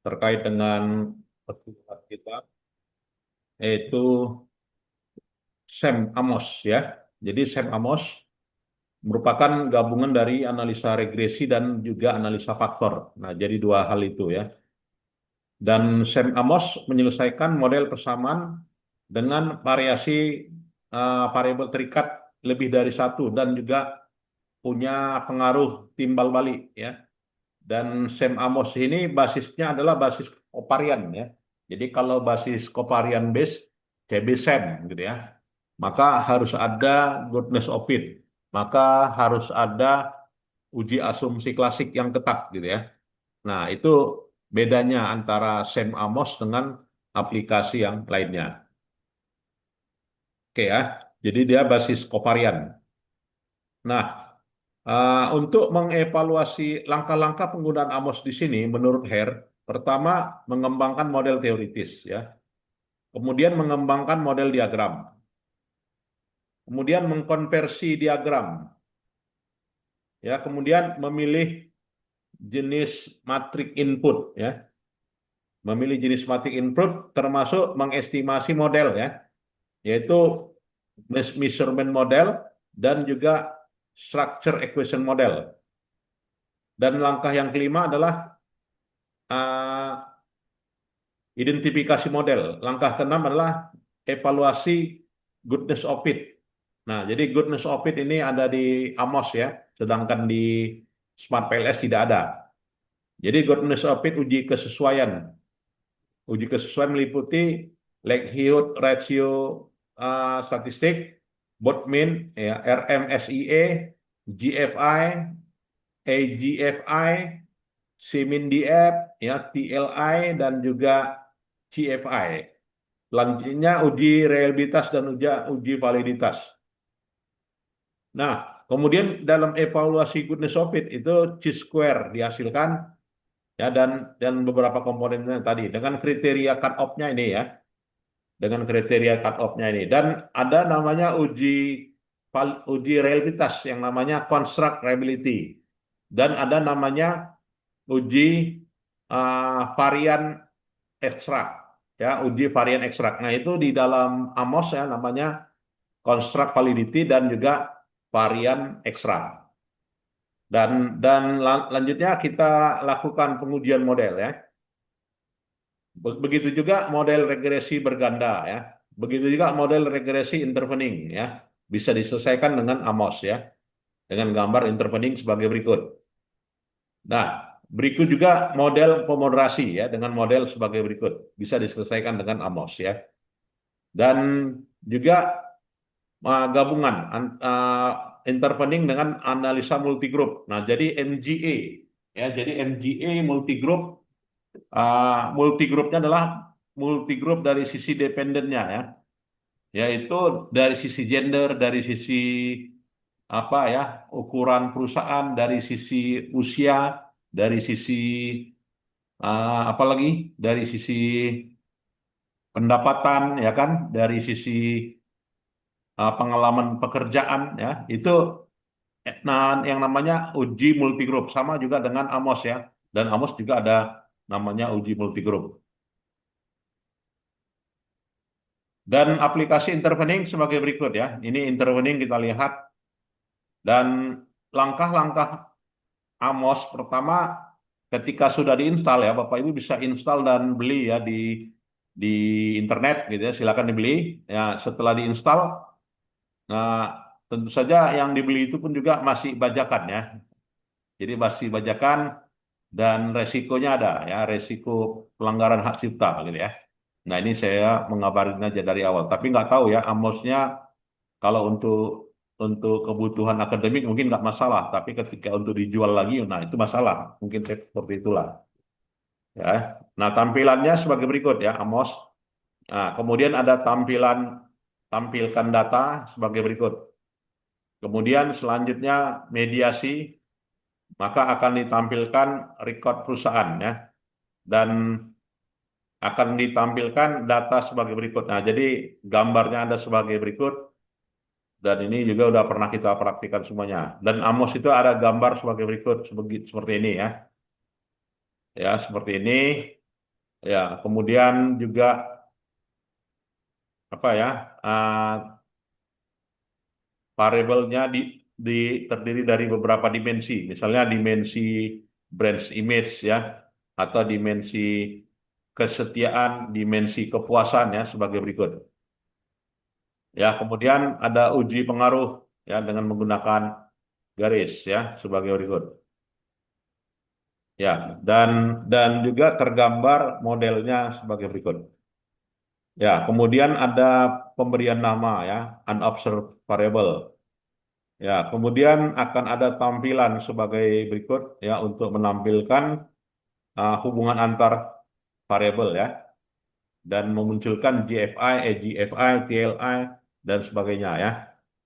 terkait dengan pertemuan kita, yaitu Sam Amos ya. Jadi Sam Amos merupakan gabungan dari analisa regresi dan juga analisa faktor. Nah, jadi dua hal itu ya. Dan Sam Amos menyelesaikan model persamaan dengan variasi variabel terikat lebih dari satu dan juga punya pengaruh timbal balik ya. Dan Sam Amos ini basisnya adalah basis covariant ya. Jadi kalau basis covariant base CB Sam gitu ya, maka harus ada goodness of fit, maka harus ada uji asumsi klasik yang ketat gitu ya. Nah, itu bedanya antara Sam Amos dengan aplikasi yang lainnya. Oke ya, jadi dia basis covariant. Nah, untuk mengevaluasi langkah-langkah penggunaan Amos di sini, menurut Hare, pertama mengembangkan model teoritis ya, kemudian mengembangkan model diagram, kemudian mengkonversi diagram, ya, kemudian memilih jenis matrik input ya, memilih jenis matrik input termasuk mengestimasi model ya, yaitu measurement model dan juga structure equation model. Dan langkah yang kelima adalah uh, identifikasi model. Langkah keenam adalah evaluasi goodness of fit. Nah, jadi goodness of fit ini ada di Amos ya, sedangkan di Smart PLS tidak ada. Jadi goodness of fit uji kesesuaian. Uji kesesuaian meliputi likelihood ratio statistik, Boltzmann, ya, RMSEA, GFI, AGFI, CMIN-DF, ya, TLI, dan juga CFI. Selanjutnya uji reliabilitas dan uji validitas. Nah, kemudian dalam evaluasi goodness of fit itu chi-square dihasilkan ya, dan beberapa komponennya tadi dengan kriteria cut off-nya ini ya, dengan kriteria cut off-nya ini, dan ada namanya uji reliabilitas yang namanya construct reliability, dan ada namanya uji varian ekstrak ya, uji varian ekstrak. Nah, itu di dalam Amos ya namanya construct validity dan juga varian ekstrak. Dan lanjutnya kita lakukan pengujian model ya. Begitu juga model regresi berganda ya. Begitu juga model regresi intervening ya. Bisa diselesaikan dengan Amos ya. Dengan gambar intervening sebagai berikut. Nah, berikut juga model pemoderasi ya dengan model sebagai berikut. Bisa diselesaikan dengan Amos ya. Dan juga gabungan intervening dengan analisa multigroup. Nah, jadi MGA ya. Jadi MGA multigroup. Multigroupnya adalah multigroup dari sisi dependennya ya, yaitu dari sisi gender, dari sisi apa ya, ukuran perusahaan, dari sisi usia, dari sisi apa lagi, dari sisi pendapatan ya kan, dari sisi pengalaman pekerjaan ya, itu nah yang namanya uji multigroup sama juga dengan Amos ya, dan Amos juga ada namanya uji multigroup. Dan aplikasi intervening sebagai berikut ya. Ini intervening kita lihat. Dan langkah-langkah Amos pertama ketika sudah diinstal ya, Bapak Ibu bisa install dan beli ya di internet gitu ya. Silakan dibeli. Ya, setelah diinstal, nah tentu saja yang dibeli itu pun juga masih bajakan ya. Jadi masih bajakan dan resikonya ada ya, resiko pelanggaran hak cipta gitu ya. Nah, ini saya mengabarin aja dari awal. Tapi nggak tahu ya, Amosnya kalau untuk kebutuhan akademik mungkin nggak masalah, tapi ketika untuk dijual lagi, nah itu masalah. Mungkin seperti itulah. Ya. Nah, tampilannya sebagai berikut ya, Amos. Nah, kemudian ada tampilkan data sebagai berikut. Kemudian selanjutnya mediasi, maka akan ditampilkan record perusahaan ya, dan akan ditampilkan data sebagai berikut. Nah, jadi gambarnya ada sebagai berikut. Dan ini juga udah pernah kita praktikkan semuanya. Dan Amos itu ada gambar sebagai berikut, seperti ini ya. Ya, seperti ini. Ya, kemudian juga apa ya? uh, Variabelnya terdiri dari beberapa dimensi, misalnya dimensi brand image ya, atau dimensi kesetiaan, dimensi kepuasan ya sebagai berikut. Ya, kemudian ada uji pengaruh ya dengan menggunakan garis ya sebagai berikut. Ya, dan juga tergambar modelnya sebagai berikut. Ya, kemudian ada pemberian nama ya, unobserved variable. Ya, kemudian akan ada tampilan sebagai berikut ya untuk menampilkan hubungan antar variabel ya dan memunculkan GFI, EGFI, TLI dan sebagainya ya.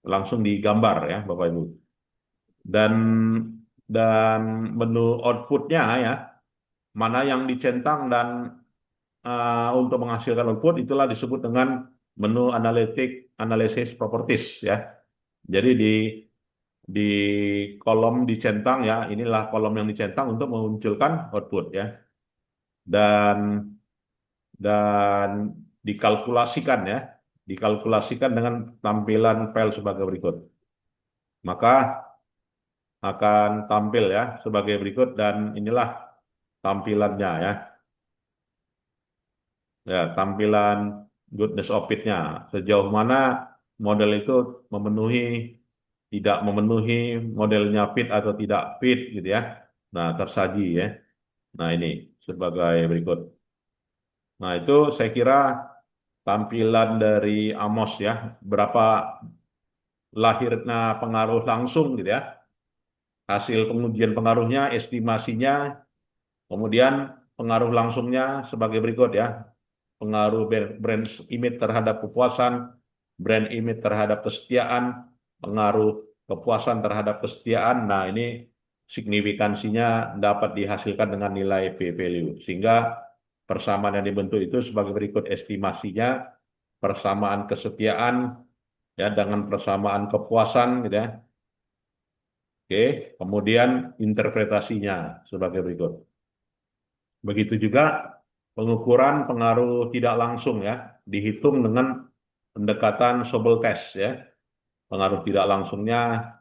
Langsung digambar ya Bapak Ibu. Dan dan menu outputnya ya, mana yang dicentang dan untuk menghasilkan output itulah disebut dengan menu analysis properties ya. Jadi di kolom dicentang ya, inilah kolom yang dicentang untuk memunculkan output ya. Dan dan dikalkulasikan ya, dikalkulasikan dengan tampilan file sebagai berikut. Maka akan tampil ya sebagai berikut dan inilah tampilannya ya. Ya, tampilan goodness of fit-nya. Sejauh mana model itu memenuhi, tidak memenuhi modelnya fit atau tidak fit gitu ya. Nah, tersaji ya. Nah, ini sebagai berikut. Nah, itu saya kira tampilan dari Amos ya. Berapa lahirnya pengaruh langsung gitu ya. Hasil pengujian pengaruhnya, estimasinya, kemudian pengaruh langsungnya sebagai berikut ya. Pengaruh brand image terhadap kepuasan, brand image terhadap kesetiaan, pengaruh kepuasan terhadap kesetiaan. Nah, ini signifikansinya dapat dihasilkan dengan nilai p-value. Sehingga persamaan yang dibentuk itu sebagai berikut estimasinya, persamaan kesetiaan ya dengan persamaan kepuasan gitu ya. Oke, kemudian interpretasinya sebagai berikut. Begitu juga pengukuran pengaruh tidak langsung ya, dihitung dengan pendekatan Sobel test ya. Pengaruh tidak langsungnya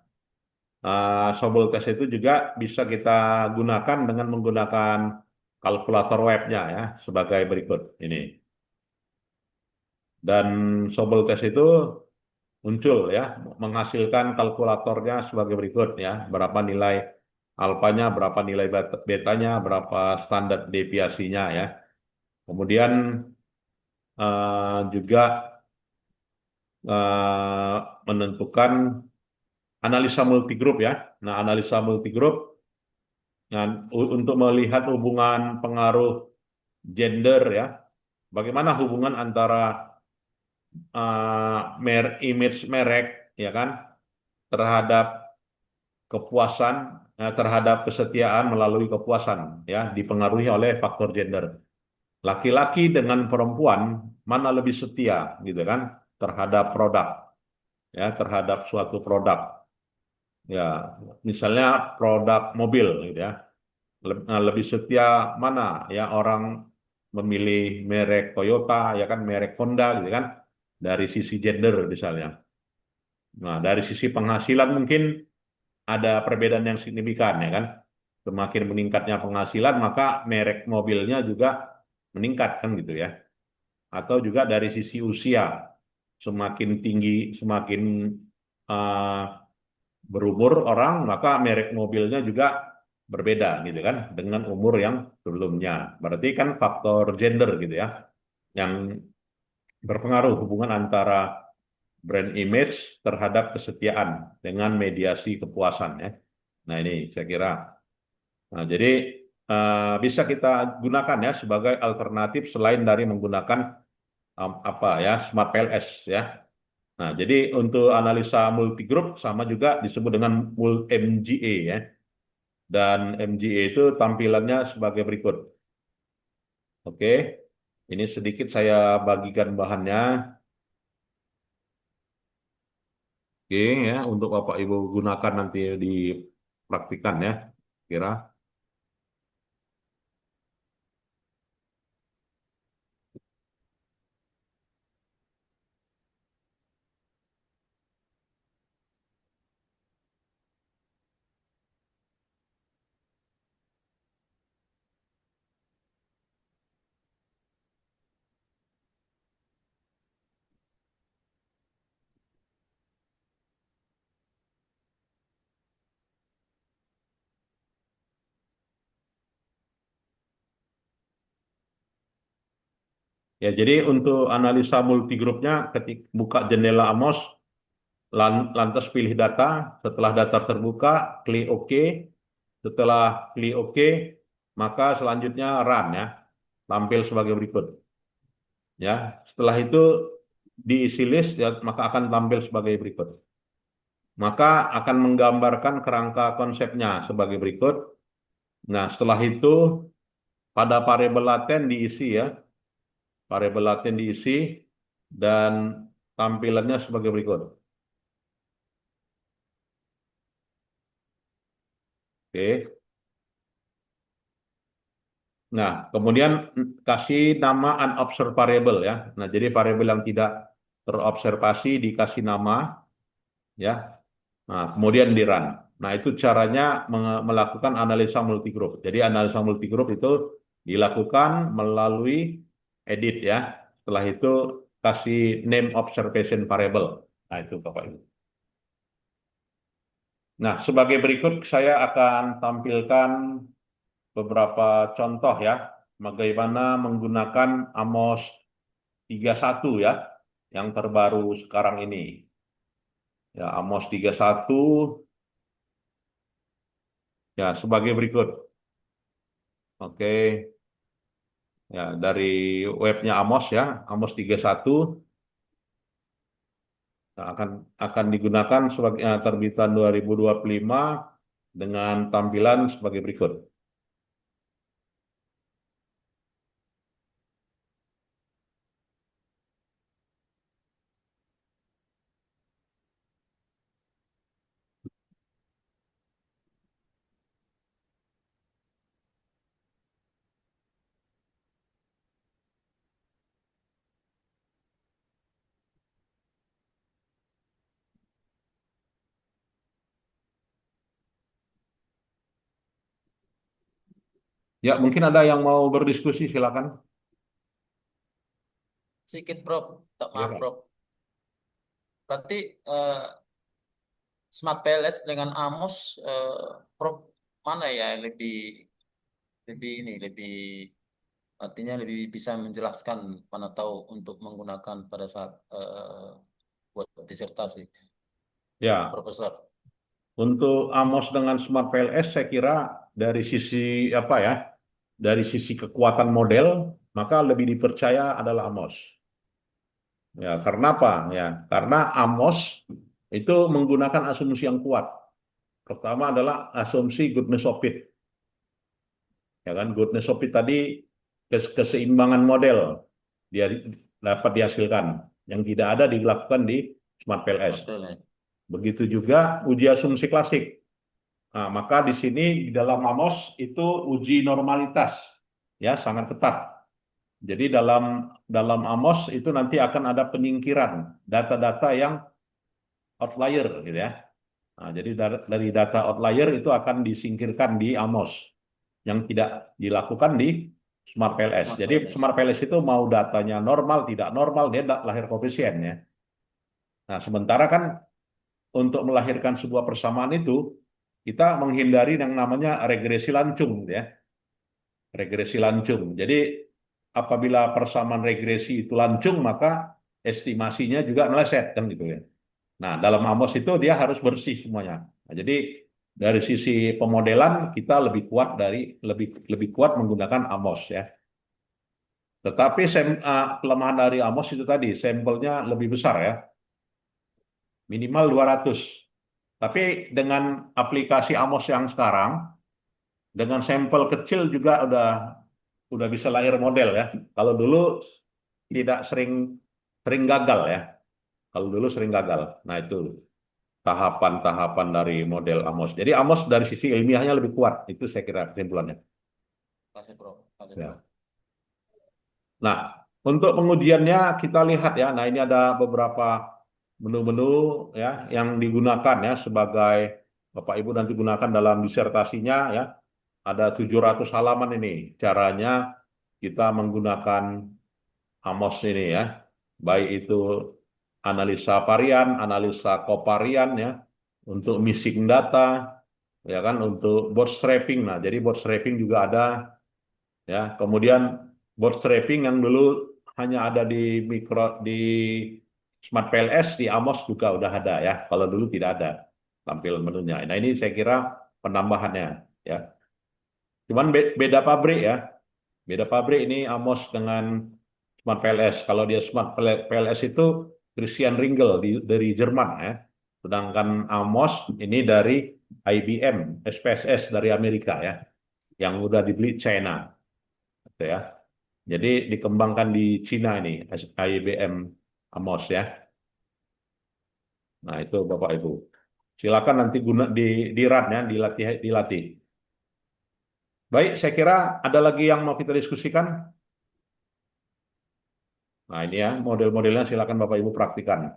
Sobel test itu juga bisa kita gunakan dengan menggunakan kalkulator webnya ya sebagai berikut ini. Dan Sobel test itu muncul ya menghasilkan kalkulatornya sebagai berikut ya. Berapa nilai alfanya, berapa nilai betanya, berapa standar deviasinya ya. Kemudian juga eh, menentukan analisa multigroup ya. Nah, analisa multigroup nah, untuk melihat hubungan pengaruh gender ya. Bagaimana hubungan antara image merek ya kan terhadap kepuasan terhadap kesetiaan melalui kepuasan ya dipengaruhi oleh faktor gender. Laki-laki dengan perempuan mana lebih setia gitu kan terhadap produk ya terhadap suatu produk ya misalnya produk mobil gitu ya lebih setia mana ya orang memilih merek Toyota ya kan merek Honda gitu kan dari sisi gender misalnya. Nah, dari sisi penghasilan mungkin ada perbedaan yang signifikan ya kan. Semakin meningkatnya penghasilan maka merek mobilnya juga meningkat kan gitu ya. Atau juga dari sisi usia semakin tinggi semakin uh, berumur orang maka merek mobilnya juga berbeda gitu kan dengan umur yang sebelumnya. Berarti kan faktor gender gitu ya yang berpengaruh hubungan antara brand image terhadap kesetiaan dengan mediasi kepuasan ya. Nah ini saya kira. Nah, jadi bisa kita gunakan ya sebagai alternatif selain dari menggunakan apa ya Smart PLS ya. Nah, jadi untuk analisa multigroup sama juga disebut dengan MGA ya. Dan MGA itu tampilannya sebagai berikut. Oke, ini sedikit saya bagikan bahannya. Oke ya, untuk Bapak Ibu gunakan nanti dipraktikan ya. Kira. Ya, jadi untuk analisa multigroupnya, ketik buka jendela Amos, lantas pilih data. Setelah data terbuka, klik OK. Setelah klik OK, maka selanjutnya run ya, tampil sebagai berikut. Ya, setelah itu diisi list ya, maka akan tampil sebagai berikut. Maka akan menggambarkan kerangka konsepnya sebagai berikut. Nah, setelah itu pada variabel laten diisi ya, variabel laten diisi dan tampilannya sebagai berikut. Oke. Nah, kemudian kasih nama unobserved variable ya. Nah, jadi variabel yang tidak terobservasi dikasih nama ya. Nah, kemudian di run. Nah, itu caranya melakukan analisa multigroup. Jadi analisa multigroup itu dilakukan melalui edit ya. Setelah itu kasih name observation variable. Nah, itu Bapak Ibu. Nah, sebagai berikut saya akan tampilkan beberapa contoh ya, bagaimana menggunakan Amos 31 ya, yang terbaru sekarang ini. Ya, Amos 31 ya sebagai berikut. Oke, ya dari webnya Amos ya, Amos 31 nah, akan digunakan sebagai terbitan 2025 dengan tampilan sebagai berikut. Ya, mungkin ada yang mau berdiskusi, silakan. Sedikit Bro, tak Ya, maaf Pak. Bro. Berarti Smart PLS dengan Amos, Prof mana ya yang lebih lebih ini lebih artinya lebih bisa menjelaskan mana tahu untuk menggunakan pada saat buat disertasi, Ya, Profesor. untuk Amos dengan Smart PLS saya kira dari sisi apa ya? Dari sisi kekuatan model, maka lebih dipercaya adalah Amos. Ya, karena apa? Ya, karena Amos itu menggunakan asumsi yang kuat. Pertama adalah asumsi goodness of fit. Ya kan, goodness of fit tadi keseimbangan model dia dapat dihasilkan yang tidak ada dilakukan di Smart PLS. Betul ya. Begitu juga uji asumsi klasik. Nah, maka di sini di dalam Amos itu uji normalitas ya sangat ketat. Jadi dalam Amos itu nanti akan ada penyingkiran data-data yang outlier gitu ya. Nah, jadi dari data outlier itu akan disingkirkan di Amos yang tidak dilakukan di Smart PLS. Smart Jadi PLS. Smart PLS itu mau datanya normal tidak normal dia lahir koefisien ya. Nah, sementara kan untuk melahirkan sebuah persamaan itu kita menghindari yang namanya regresi lancung gitu ya. Regresi lancung. Jadi apabila persamaan regresi itu lancung maka estimasinya juga meleset kan gitu ya. Nah, dalam Amos itu dia harus bersih semuanya. Nah, jadi dari sisi pemodelan kita lebih kuat lebih lebih kuat menggunakan Amos ya. Tetapi kelemahan dari Amos itu tadi sampelnya lebih besar ya, minimal 200. Tapi dengan aplikasi Amos yang sekarang dengan sampel kecil juga udah bisa lahir model ya. Kalau dulu tidak sering sering gagal ya. Kalau dulu sering gagal. Nah, itu tahapan-tahapan dari model Amos. Jadi Amos dari sisi ilmiahnya lebih kuat, itu saya kira kesimpulannya. Kasih Bro, kasih Bro. Ya. Nah, untuk pengujiannya kita lihat ya. Nah, ini ada beberapa menu-menu ya yang digunakan ya sebagai Bapak Ibu nanti gunakan dalam disertasinya ya. Ada 700 halaman ini. Caranya kita menggunakan Amos ini ya. Baik itu analisa varian, analisa covarian ya, untuk missing data, ya kan, untuk bootstrapping. Nah, jadi bootstrapping juga ada ya. Kemudian bootstrapping yang dulu hanya ada di di Smart PLS, di Amos juga udah ada ya. Kalau dulu tidak ada tampil menunya. Nah, ini saya kira penambahannya ya. Cuman beda pabrik ya. Beda pabrik ini Amos dengan Smart PLS. Kalau dia Smart PLS itu Christian Ringel dari Jerman ya. Sedangkan Amos ini dari IBM, SPSS dari Amerika ya, yang udah dibeli China, gitu ya. Jadi dikembangkan di Cina ini, IBM Amos ya. Nah itu Bapak Ibu. Silakan nanti guna di run ya, dilatih dilatih. Baik, saya kira ada lagi yang mau kita diskusikan. Nah ini ya model-modelnya, silakan Bapak Ibu praktikan.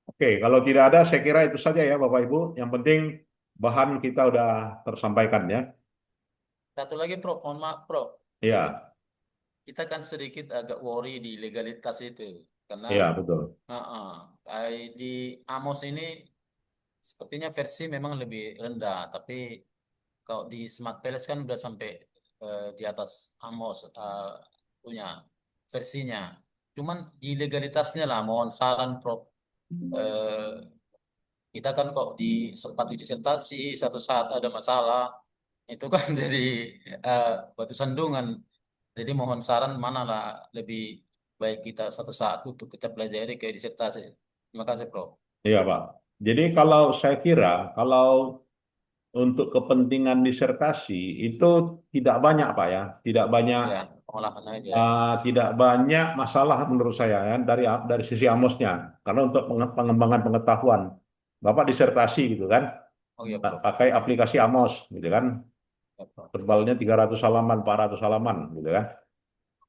Oke, kalau tidak ada, saya kira itu saja ya Bapak Ibu. Yang penting bahan kita udah tersampaikan ya. Satu lagi, Prof, mohon maaf, Prof. Iya, Kita kan sedikit agak worry di legalitas itu. Karena iya betul. di Amos ini sepertinya versi memang lebih rendah. Tapi kalau di Smart Palace kan udah sampai di atas Amos punya versinya. Cuman di legalitasnya lah, mohon saran, Prof. Eh, kita kan kok di sempat di disertasi, satu saat ada masalah, itu kan jadi eh, batu sandungan. Jadi mohon saran mana lah lebih baik kita satu saat untuk kita pelajari ke disertasi. Terima kasih, Prof. Iya Pak. Jadi kalau saya kira, kalau untuk kepentingan disertasi itu tidak banyak Pak ya, tidak banyak Ya, pengolahan aja. tidak banyak masalah menurut saya ya dari sisi Amosnya. Karena untuk pengembangan pengetahuan, Bapak disertasi gitu kan, Oh ya, Prof. pakai aplikasi Amos gitu kan, Ya, Prof. tebalnya 300 halaman, 400 halaman gitu kan.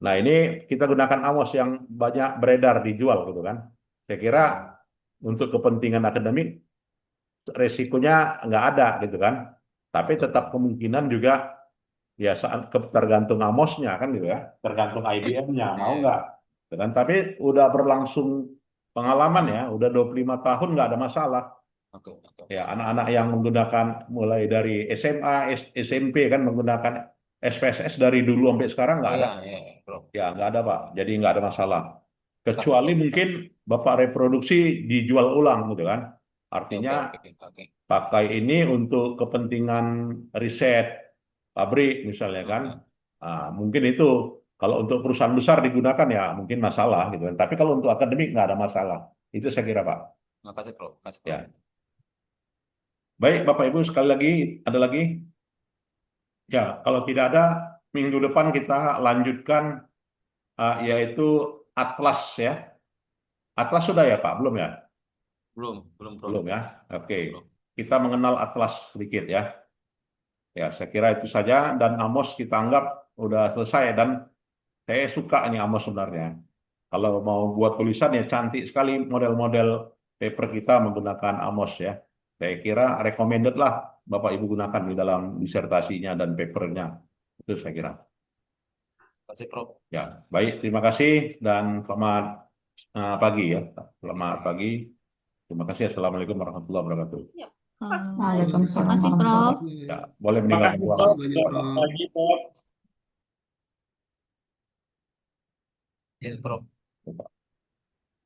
Nah ini kita gunakan Amos yang banyak beredar dijual gitu kan. Saya kira untuk kepentingan akademik resikonya nggak ada gitu kan. Tapi Betul, tetap Prof. kemungkinan juga ya saat tergantung Amosnya kan gitu ya, tergantung IBM-nya mau Iya, nggak, gitu kan? Tapi udah berlangsung pengalaman ya, udah 25 tahun nggak ada masalah. oke, oke. Ya anak-anak yang menggunakan mulai dari SMA, SMP kan menggunakan SPSS dari dulu sampai sekarang nggak ada, Iya, iya, Prof. ya nggak ada Pak. Jadi nggak ada masalah. Makasih, Kecuali Prof. mungkin Bapak reproduksi dijual ulang gitu kan. Oke, Artinya oke, oke, oke. pakai ini untuk kepentingan riset pabrik misalnya kan. Oke. Mungkin itu kalau untuk perusahaan besar digunakan ya mungkin masalah gitu kan. Tapi kalau untuk akademik nggak ada masalah. Itu saya kira Pak. Makasih, Prof. Makasih, Prof. Ya. Baik Bapak Ibu sekali lagi ada lagi? Ya, kalau tidak ada minggu depan kita lanjutkan yaitu Atlas ya. Atlas sudah ya Pak? Belum ya? Belum, Prof. Belum ya. Oke. Belum. Kita mengenal Atlas sedikit ya. Ya, saya kira itu saja dan Amos kita anggap udah selesai dan saya suka ini Amos sebenarnya. Kalau mau buat tulisan ya cantik sekali model-model paper kita menggunakan Amos ya. Saya kira recommended lah Bapak Ibu gunakan di dalam disertasinya dan papernya. Itu saya kira. Makasih, Prof. Ya, baik. Terima kasih dan selamat pagi ya. Selamat Ya. pagi. Terima kasih. Assalamualaikum warahmatullahi wabarakatuh. Waalaikumsalam Terima kasih, Prof. warahmatullahi Ya, boleh Terima meninggalkan kasih, ruangan. Prof. Makasih, Selamat Prof. pagi, Prof. Ya, Prof.